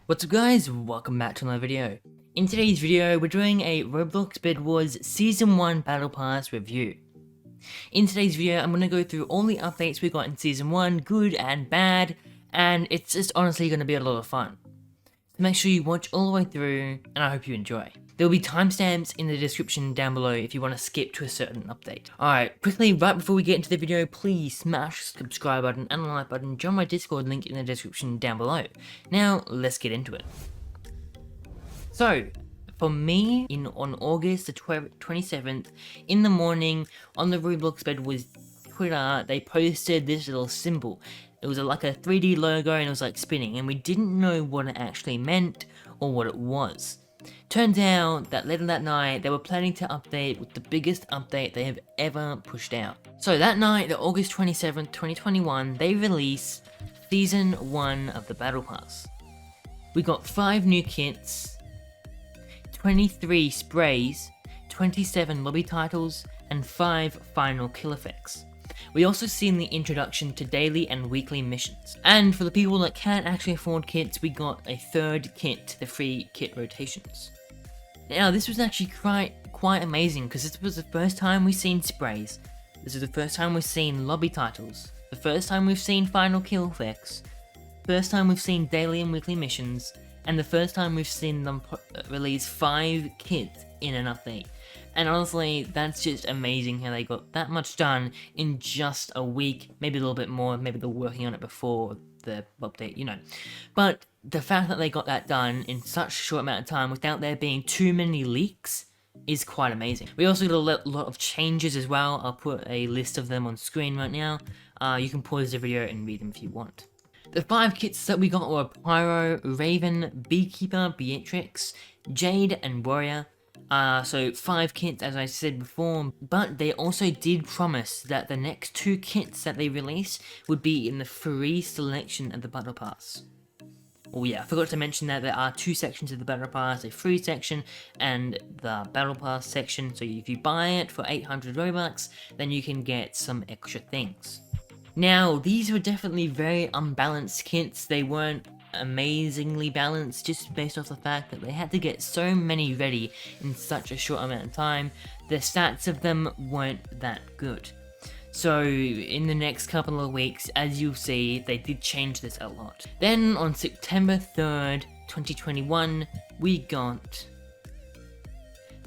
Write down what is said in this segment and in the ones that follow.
What's up guys, welcome back to another video. In today's video, we're doing a Roblox BedWars Season 1 Battle Pass review. In today's video, I'm going to go through all the updates we got in Season 1, good and bad, and it's just honestly going to be a lot of fun. So make sure you watch all the way through, and I hope you enjoy. There will be timestamps in the description down below if you want to skip to a certain update. Alright, quickly, right before we get into the video, please smash the subscribe button and the like button, join my Discord link in the description down below. Now, let's get into it. So, for me, on August the 27th, in the morning, on the Roblox BedWars Twitter, they posted this little symbol. It was like a 3D logo and it was like spinning, and we didn't know what it actually meant or what it was. Turns out that later that night, they were planning to update with the biggest update they have ever pushed out. So that night, the August 27th, 2021, they released Season 1 of the Battle Pass. We got 5 new kits, 23 sprays, 27 lobby titles, and 5 final kill effects. We also seen the introduction to daily and weekly missions. And for the people that can't actually afford kits, we got a 3rd kit to the free kit rotations. Now this was actually quite amazing because this was the first time we've seen sprays. This is the first time we've seen lobby titles. The first time we've seen final kill effects. First time we've seen daily and weekly missions. And the first time we've seen them release 5 kits in an update. And honestly, that's just amazing how they got that much done in just a week, maybe a little bit more, maybe they're working on it before the update, you know. But the fact that they got that done in such a short amount of time without there being too many leaks is quite amazing. We also got a lot of changes as well. I'll put a list of them on screen right now. You can pause the video and read them if you want. The 5 kits that we got were Pyro, Raven, Beekeeper, Beatrix, Jade, and Warrior. So 5 kits as I said before, but they also did promise that the next 2 kits that they release would be in the free selection of the Battle Pass. Oh yeah, I forgot to mention that there are 2 sections of the Battle Pass, a free section and the Battle Pass section, so if you buy it for 800 Robux, then you can get some extra things. Now, these were definitely very unbalanced kits. They weren't amazingly balanced just based off the fact that they had to get so many ready in such a short amount of time. The stats of them weren't that good. So in the next couple of weeks, as you'll see, they did change this a lot. Then on September 3rd, 2021, we got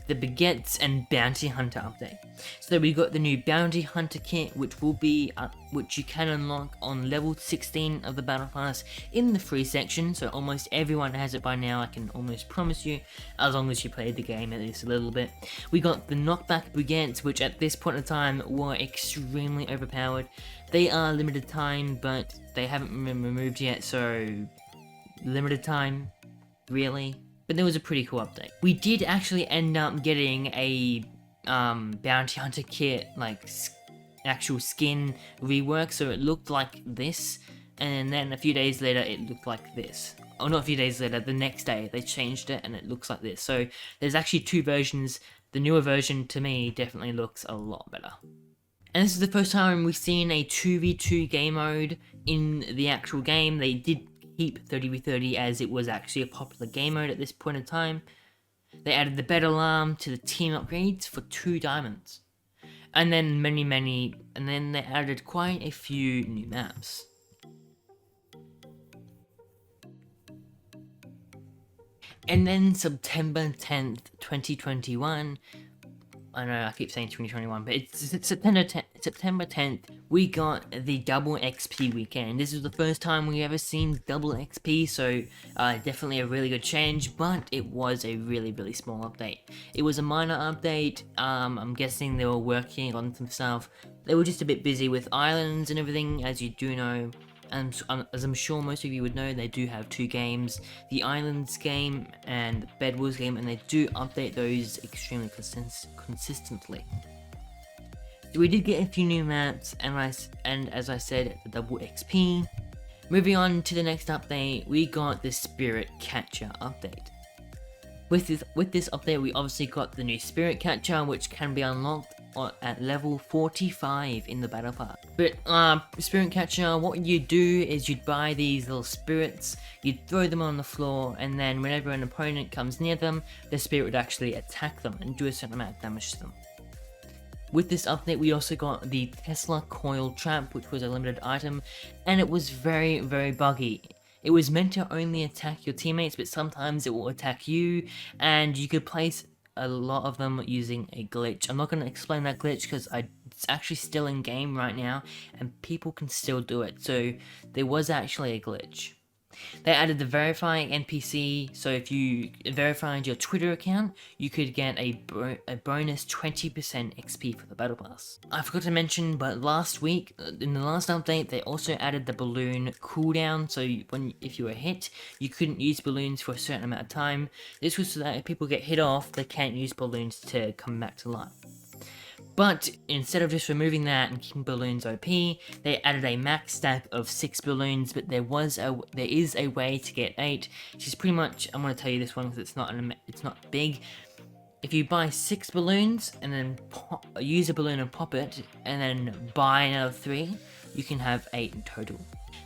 the Baguettes and Bounty Hunter update. So we got the new Bounty Hunter kit, which will be which you can unlock on level 16 of the Battle Pass in the free section. So almost everyone has it by now, I can almost promise you, as long as you played the game at least a little bit. We got the Knockback Baguettes, which at this point in time were extremely overpowered. They are limited time, but they haven't been removed yet, so limited time, really? But there was a pretty cool update. We did actually end up getting a Bounty Hunter kit, like actual skin rework, so it looked like this, and then a few days later it looked like this. Oh, not a few days later, the next day they changed it and it looks like this. So there's actually 2 versions. The newer version, to me, definitely looks a lot better. And this is the first time we've seen a 2v2 game mode in the actual game. They did keep 30v30 as it was actually a popular game mode at this point in time. They added the bed alarm to the team upgrades for 2 diamonds. And then and then they added quite a few new maps. And then September 10th, 2021, I know I keep saying 2021, but it's September 10th, we got the double XP weekend. This is the first time we ever seen double XP, so definitely a really good change, but it was a really small update. It was a minor update. I'm guessing they were working on some stuff. They were just a bit busy with islands and everything, as you do know. And as I'm sure most of you would know, they do have 2 games, the Islands game and the BedWars game, and they do update those extremely consistently. So we did get a few new maps, and as I said, the double XP. Moving on to the next update, we got the Spirit Catcher update. With this update, we obviously got the new Spirit Catcher, which can be unlocked at level 45 in the battle pass. But spirit catcher, what you do is you'd buy these little spirits, you'd throw them on the floor, and then whenever an opponent comes near them, the spirit would actually attack them and do a certain amount of damage to them. With this update, we also got the Tesla coil trap, which was a limited item, and it was very, very buggy. It was meant to only attack your teammates, but sometimes it will attack you, and you could place a lot of them using a glitch. I'm not going to explain that glitch because it's actually still in game right now, and people can still do it, so there was actually a glitch. They added the verify NPC, so if you verified your Twitter account, you could get a bonus 20% XP for the battle pass. I forgot to mention, but last week, in the last update, they also added the balloon cooldown, so if you were hit, you couldn't use balloons for a certain amount of time. This was so that if people get hit off, they can't use balloons to come back to life. But instead of just removing that and keeping balloons OP, they added a max stack of 6 balloons, but there is a way to get 8, which is pretty much, I'm going to tell you this one because it's not big. If you buy 6 balloons and then use a balloon and pop it, and then buy another 3, you can have 8 in total.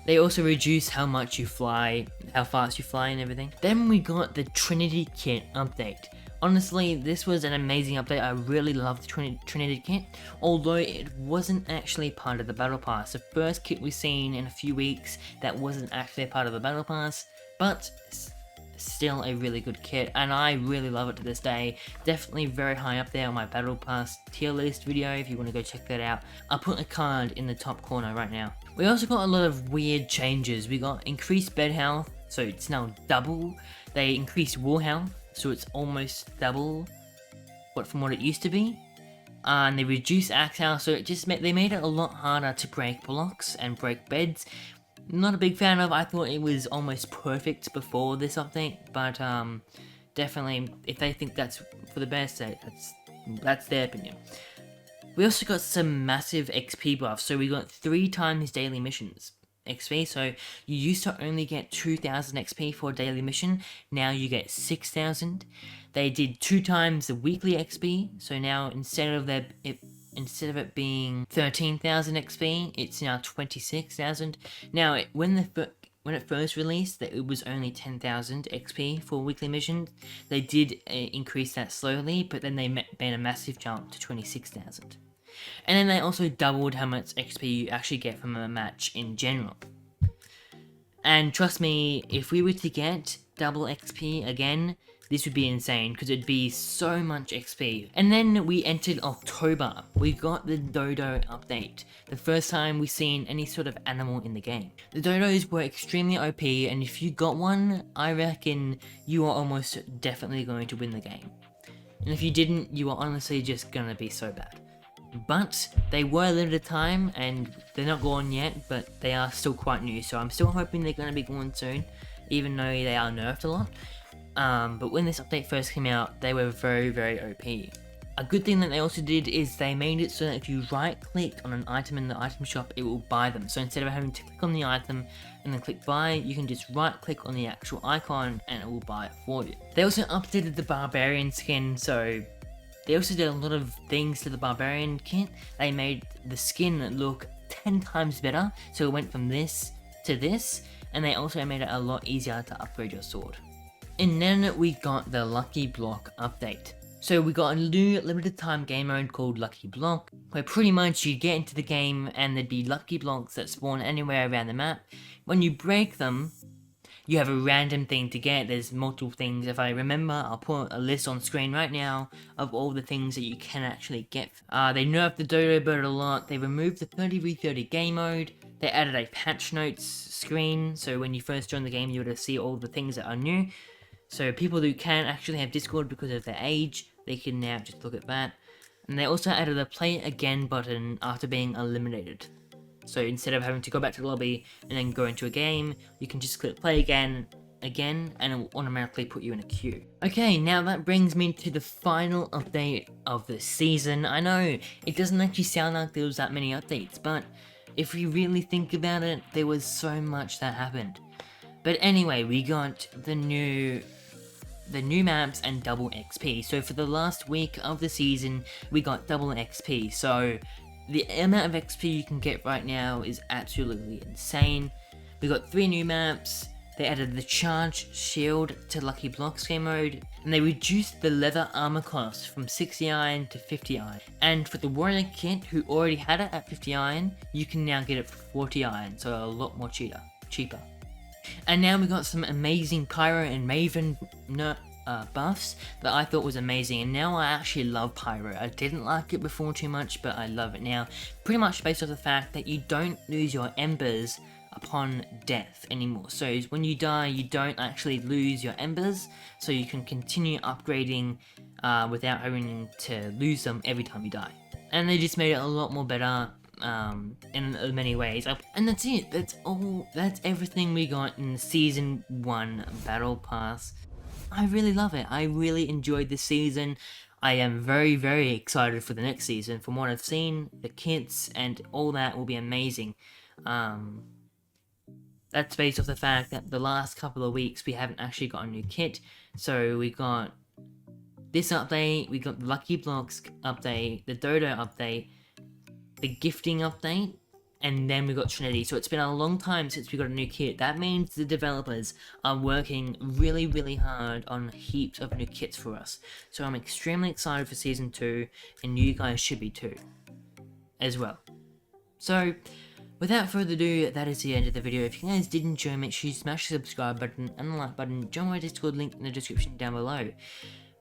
They also reduce how much you fly, how fast you fly and everything. Then we got the Trinity Kit update. Honestly, this was an amazing update. I really loved the Trinity Kit, although it wasn't actually part of the Battle Pass. The first kit we've seen in a few weeks that wasn't actually a part of the Battle Pass, but still a really good kit, and I really love it to this day. Definitely very high up there on my Battle Pass tier list video if you want to go check that out. I'll put a card in the top corner right now. We also got a lot of weird changes. We got increased bed health, so it's now double. They increased wall health, so it's almost double from what it used to be. And they reduced axe health, so they made it a lot harder to break blocks and break beds. Not a big fan of. I thought it was almost perfect before this update, but definitely if they think that's for the best, that's their opinion. We also got some massive XP buffs, so we got 3 times daily missions XP, so you used to only get 2,000 XP for a daily mission, now you get 6,000. They did 2 times the weekly XP, so now instead of it being 13,000 XP, it's now 26,000. Now, when it first released, it was only 10,000 XP for weekly missions. They did increase that slowly, but then they made a massive jump to 26,000. And then they also doubled how much XP you actually get from a match in general. And trust me, if we were to get double XP again, this would be insane, because it'd be so much XP. And then we entered October. We got the Dodo update. The first time we've seen any sort of animal in the game. The Dodos were extremely OP, and if you got one, I reckon you are almost definitely going to win the game. And if you didn't, you are honestly just gonna be so bad. But they were limited time, and they're not gone yet, but they are still quite new, so I'm still hoping they're going to be gone soon, even though they are nerfed a lot. But when this update first came out, they were very, very OP. A good thing that they also did is they made it so that if you right-click on an item in the item shop, it will buy them. So instead of having to click on the item and then click buy, you can just right-click on the actual icon and it will buy it for you. They also updated the Barbarian skin, so they also did a lot of things to the Barbarian kit. They made the skin look 10 times better, so it went from this to this, and they also made it a lot easier to upgrade your sword. And then we got the Lucky Block update. So we got a new limited time game mode called Lucky Block, where pretty much you get into the game and there'd be lucky blocks that spawn anywhere around the map. When you break them, you have a random thing to get. There's multiple things. If I remember, I'll put a list on screen right now of all the things that you can actually get. They nerfed the Dodo bird a lot. They removed the 30v30 game mode. They added a patch notes screen, so when you first join the game, you're able to see all the things that are new. So people who can actually have Discord because of their age, they can now just look at that. And they also added a play again button after being eliminated. So instead of having to go back to the lobby and then go into a game, you can just click play again, and it will automatically put you in a queue. Okay, now that brings me to the final update of the season. I know, it doesn't actually sound like there was that many updates, but if you really think about it, there was so much that happened. But anyway, we got the new the new maps and double XP. So for the last week of the season, we got double XP. So the amount of XP you can get right now is absolutely insane. We got 3 new maps. They added the charge shield to Lucky Blocks game mode, and they reduced the leather armor cost from 60 iron to 50 iron. And for the warrior kit, who already had it at 50 iron, you can now get it for 40 iron, so a lot more cheaper. And now we got some amazing Pyro and Maven buffs that I thought was amazing, and now I actually love Pyro. I didn't like it before too much, but I love it now, pretty much based off the fact that you don't lose your embers upon death anymore. So when you die, you don't actually lose your embers, so you can continue upgrading without having to lose them every time you die. And they just made it a lot more better in many ways. And that's it. That's everything we got in Season 1 Battle Pass. I really love it. I really enjoyed this season. I am very, very excited for the next season. From what I've seen, the kits and all that will be amazing. That's based off the fact that the last couple of weeks we haven't actually got a new kit. So we got this update, we got the Lucky Blocks update, the Dodo update, the gifting update, and then we got Trinity. So it's been a long time since we got a new kit. That means the developers are working really, really hard on heaps of new kits for us. So I'm extremely excited for Season 2, and you guys should be too, as well. So without further ado, that is the end of the video. If you guys did enjoy, make sure you smash the subscribe button and the like button. Join my Discord link in the description down below.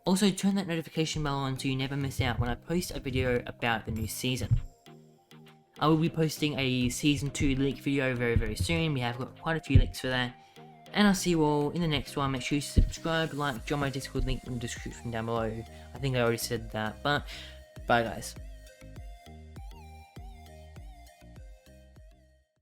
Also, turn that notification bell on so you never miss out when I post a video about the new season. I will be posting a Season 2 leak video very, very soon. We have got quite a few leaks for that. And I'll see you all in the next one. Make sure you subscribe, like, join my Discord link in the description down below. I think I already said that, but bye guys.